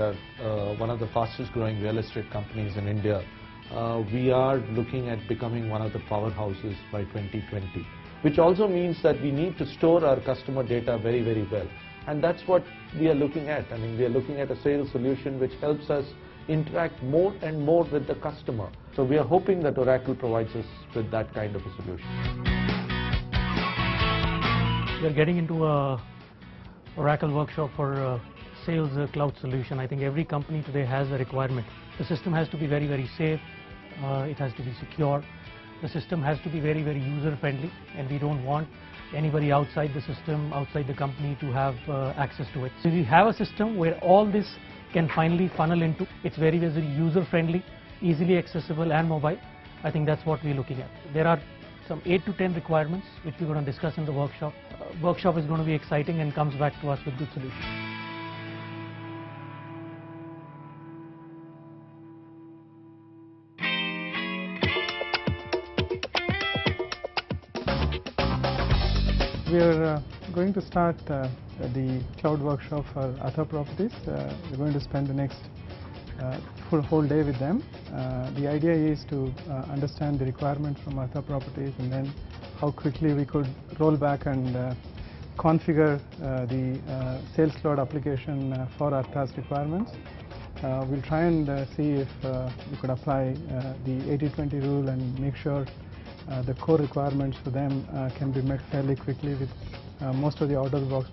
are one of the fastest growing real estate companies in India. We are looking at becoming one of the powerhouses by 2020, which also means that we need to store our customer data very, very well. And that's what we are looking at. I mean, we are looking at a sales solution which helps us interact more and more with the customer. So we are hoping that Oracle provides us with that kind of a solution. We are getting into a Oracle workshop for sales cloud solution. I think every company today has a requirement. The system has to be very, very safe. It has to be secure. The system has to be very, very user friendly, and we don't want anybody outside the system, outside the company to have access to it. So we have a system where all this can finally funnel into. It's very, very user friendly, easily accessible and mobile. I think that's what we're looking at. There are some 8 to 10 requirements which we're going to discuss in the workshop. Workshop is going to be exciting and comes back to us with good solutions. We are going to start the cloud workshop for Ather Properties. We're going to spend the next whole day with them. The idea is to understand the requirements from Ather Properties and then how quickly we could roll back and configure the Sales Cloud application for Ather's requirements. We'll try and see if we could apply the 80-20 rule and make sure the core requirements for them can be met fairly quickly with most of the out-of-the-box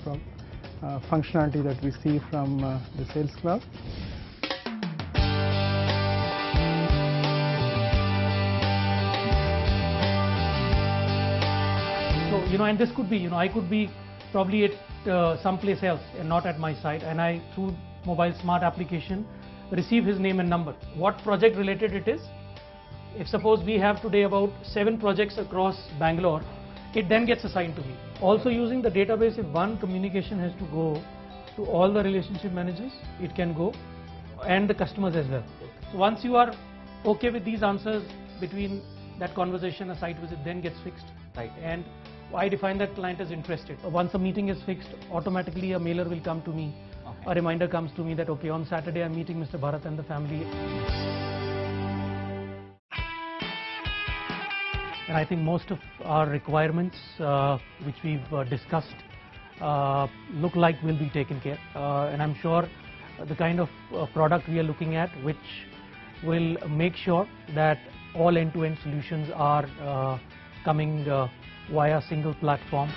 functionality that we see from the Sales Cloud. So, and this could be, I could be probably at someplace else and not at my site, and I, through mobile smart application, receive his name and number. What project related it is? If suppose we have today about 7 projects across Bangalore, it then gets assigned to me. Also using the database, if one communication has to go to all the relationship managers, it can go, and the customers as well. So once you are okay with these answers, between that conversation, a site visit then gets fixed. Right. And I define that client is interested. Once a meeting is fixed, automatically a mailer will come to me. Okay. A reminder comes to me that okay, on Saturday I'm meeting Mr. Bharat and the family. And I think most of our requirements which we've discussed look like will be taken care. And I'm sure the kind of product we are looking at, which will make sure that all end-to-end solutions are coming via a single platform.